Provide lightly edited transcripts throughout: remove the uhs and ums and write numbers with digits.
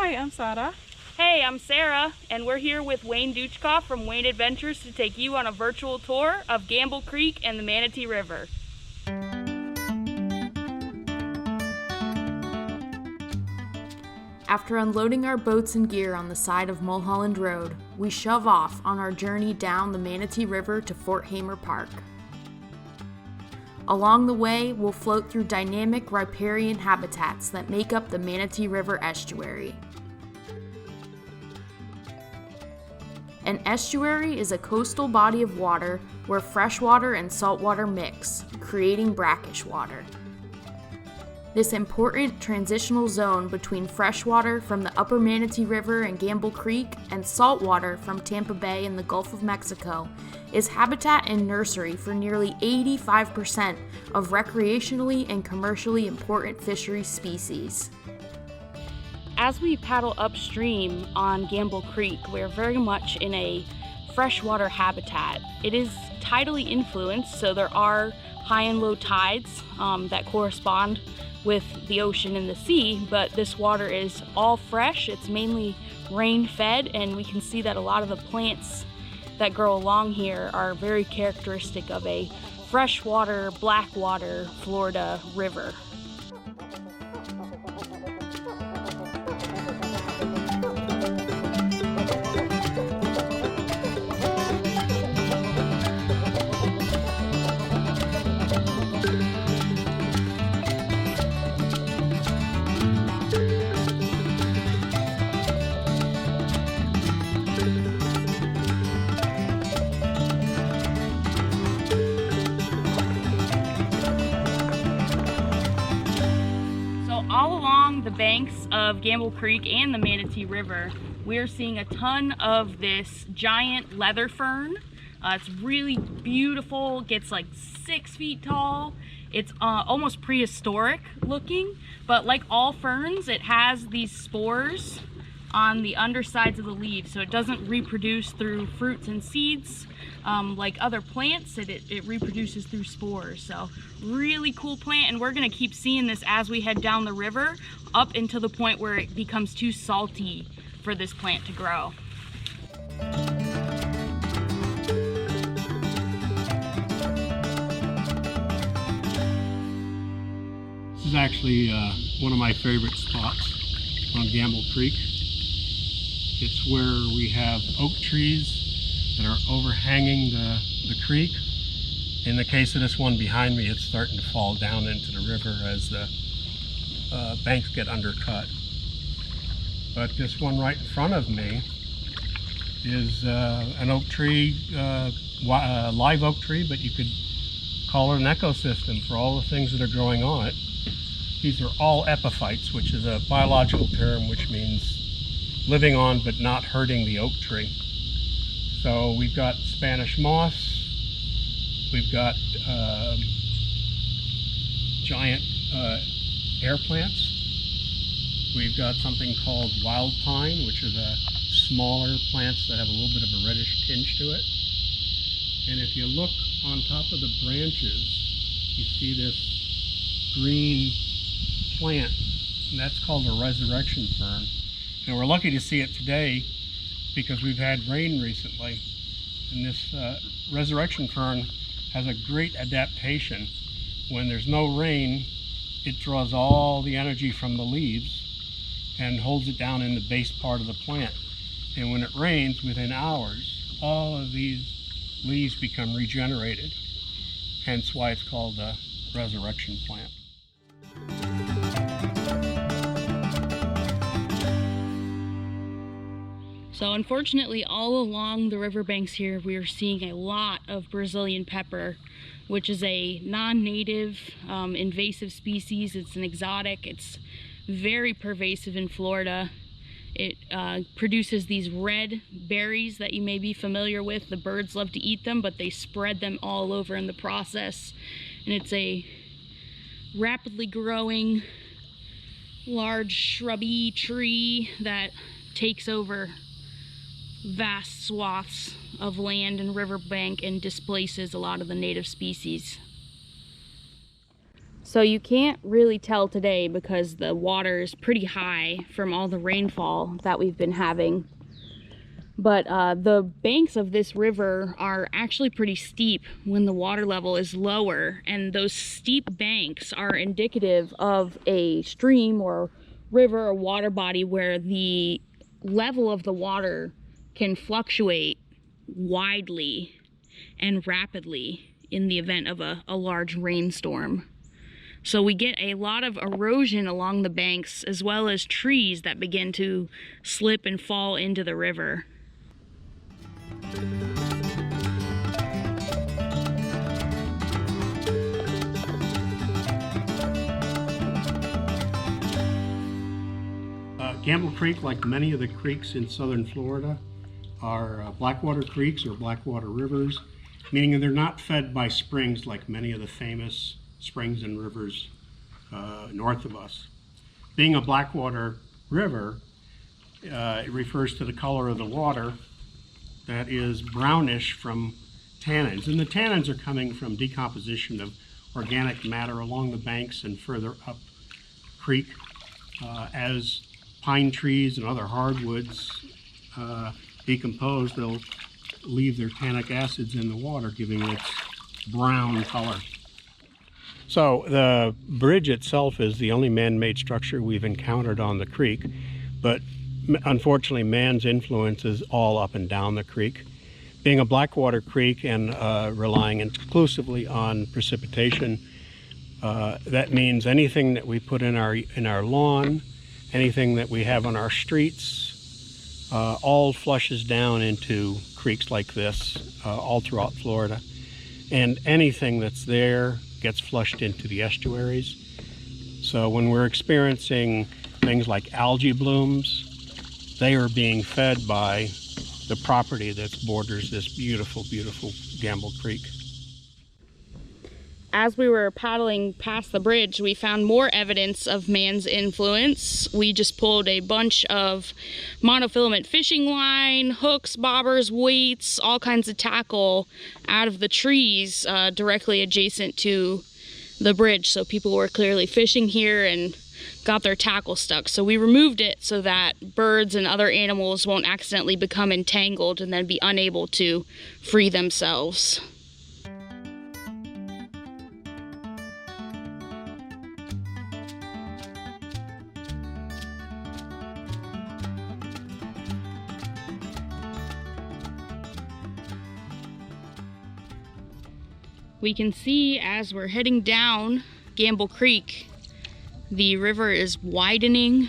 Hi, I'm Sarah. Hey, I'm Sarah, and we're here with Wayne Douchkoff from WayneAdventures to take you on a virtual tour of Gamble Creek and the Manatee River. After unloading our boats and gear on the side of Mulholland Road, we shove off on our journey down the Manatee River to Fort Hamer Park. Along the way, we'll float through dynamic riparian habitats that make up the Manatee River estuary. An estuary is a coastal body of water where freshwater and saltwater mix, creating brackish water. This important transitional zone between freshwater from the upper Manatee River and Gamble Creek and saltwater from Tampa Bay and the Gulf of Mexico is habitat and nursery for nearly 85% of recreationally and commercially important fishery species. As we paddle upstream on Gamble Creek, we're very much in a freshwater habitat. It is tidally influenced, so there are high and low tides that correspond with the ocean and the sea, but this water is all fresh. It's mainly rain-fed, and we can see that a lot of the plants that grow along here are very characteristic of a freshwater, blackwater Florida river. All along the banks of Gamble Creek and the Manatee River, we are seeing a ton of this giant leather fern. It's really beautiful, gets like 6 feet tall. It's almost prehistoric looking, but like all ferns, it has these spores on the undersides of the leaves, so it doesn't reproduce through fruits and seeds like other plants. It reproduces through spores. So really cool plant, and we're gonna keep seeing this as we head down the river up until the point where it becomes too salty for this plant to grow. This is actually one of my favorite spots on Gamble Creek. It's where we have oak trees that are overhanging the creek. In the case of this one behind me, it's starting to fall down into the river as the banks get undercut. But this one right in front of me is an oak tree, live oak tree, but you could call it an ecosystem for all the things that are growing on it. These are all epiphytes, which is a biological term which means living on but not hurting the oak tree. So we've got Spanish moss, we've got giant air plants, we've got something called wild pine, which is smaller plants that have a little bit of a reddish tinge to it. And if you look on top of the branches, you see this green plant, and that's called a resurrection fern. And we're lucky to see it today because we've had rain recently. And this resurrection fern has a great adaptation. When there's no rain, it draws all the energy from the leaves and holds it down in the base part of the plant. And when it rains, within hours, all of these leaves become regenerated. Hence why it's called a resurrection plant. So unfortunately, all along the riverbanks here, we are seeing a lot of Brazilian pepper, which is a non-native invasive species. It's an exotic. It's very pervasive in Florida. It produces these red berries that you may be familiar with. The birds love to eat them, but they spread them all over in the process. And it's a rapidly growing, large shrubby tree that takes over vast swaths of land and riverbank and displaces a lot of the native species. So you can't really tell today because the water is pretty high from all the rainfall that we've been having. But the banks of this river are actually pretty steep when the water level is lower, and those steep banks are indicative of a stream or river or water body where the level of the water can fluctuate widely and rapidly in the event of a large rainstorm. So we get a lot of erosion along the banks, as well as trees that begin to slip and fall into the river. Gamble Creek, like many of the creeks in southern Florida, are blackwater creeks or blackwater rivers, meaning they're not fed by springs like many of the famous springs and rivers north of us. Being a blackwater river, it refers to the color of the water that is brownish from tannins. And the tannins are coming from decomposition of organic matter along the banks and further up creek. As pine trees and other hardwoods decompose, they'll leave their tannic acids in the water, giving it its brown color. So the bridge itself is the only man-made structure we've encountered on the creek, but unfortunately man's influence is all up and down the creek. Being a blackwater creek and relying exclusively on precipitation, that means anything that we put in our lawn, anything that we have on our streets, all flushes down into creeks like this all throughout Florida. And anything that's there gets flushed into the estuaries. So when we're experiencing things like algae blooms, they are being fed by the property that borders this beautiful, beautiful Gamble Creek. As we were paddling past the bridge, we found more evidence of man's influence. We just pulled a bunch of monofilament fishing line, hooks, bobbers, weights, all kinds of tackle out of the trees directly adjacent to the bridge. So people were clearly fishing here and got their tackle stuck. So we removed it so that birds and other animals won't accidentally become entangled and then be unable to free themselves. We can see as we're heading down Gamble Creek, the river is widening.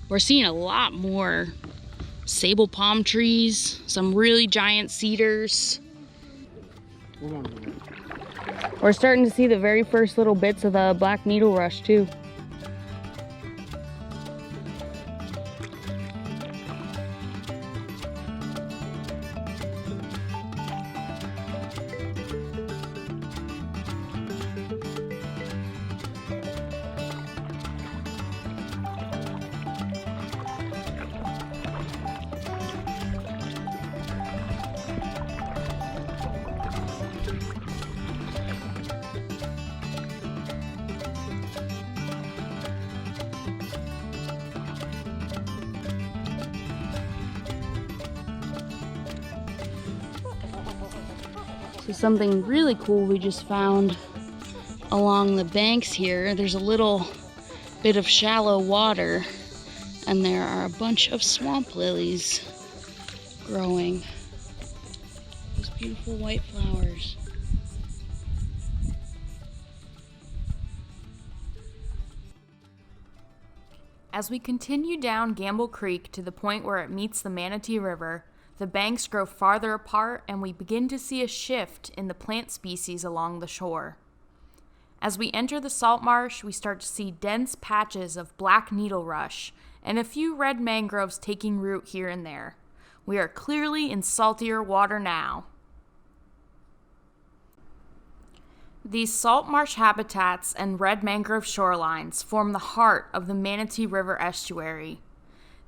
We're seeing a lot more sable palm trees, some really giant cedars. We're starting to see the very first little bits of the black needle rush too. So something really cool we just found along the banks here. There's a little bit of shallow water, and there are a bunch of swamp lilies growing. Those beautiful white flowers. As we continue down Gamble Creek to the point where it meets the Manatee River, the banks grow farther apart and we begin to see a shift in the plant species along the shore. As we enter the salt marsh, we start to see dense patches of black needle rush and a few red mangroves taking root here and there. We are clearly in saltier water now. These salt marsh habitats and red mangrove shorelines form the heart of the Manatee River estuary.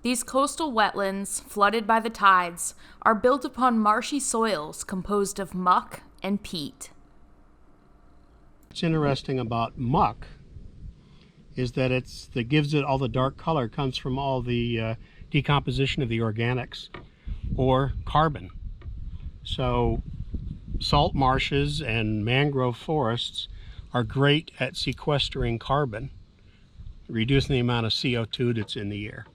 These coastal wetlands, flooded by the tides, are built upon marshy soils composed of muck and peat. what's interesting about muck is that that gives it all the dark color comes from all the decomposition of the organics or carbon. So salt marshes and mangrove forests are great at sequestering carbon, reducing the amount of CO2 that's in the air.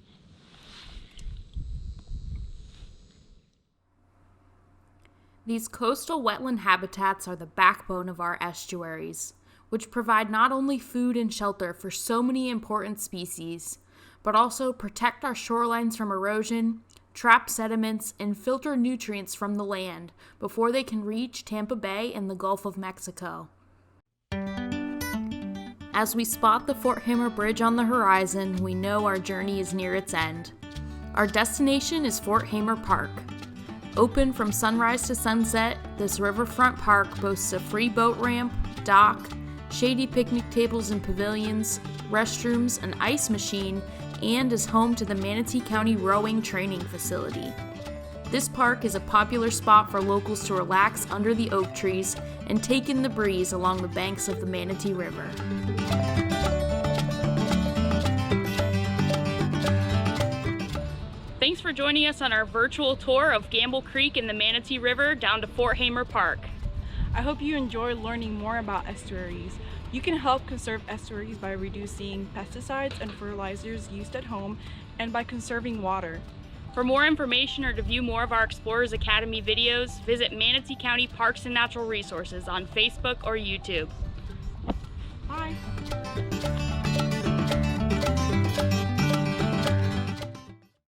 These coastal wetland habitats are the backbone of our estuaries, which provide not only food and shelter for so many important species, but also protect our shorelines from erosion, trap sediments, and filter nutrients from the land before they can reach Tampa Bay and the Gulf of Mexico. As we spot the Fort Hammer Bridge on the horizon, we know our journey is near its end. Our destination is Fort Hammer Park. Open from sunrise to sunset, this riverfront park boasts a free boat ramp, dock, shady picnic tables and pavilions, restrooms, an ice machine, and is home to the Manatee County Rowing Training Facility. This park is a popular spot for locals to relax under the oak trees and take in the breeze along the banks of the Manatee River. Thanks for joining us on our virtual tour of Gamble Creek and the Manatee River down to Fort Hammer Park. I hope you enjoy learning more about estuaries. You can help conserve estuaries by reducing pesticides and fertilizers used at home and by conserving water. For more information or to view more of our Explorers Academy videos, visit Manatee County Parks and Natural Resources on Facebook or YouTube. Bye!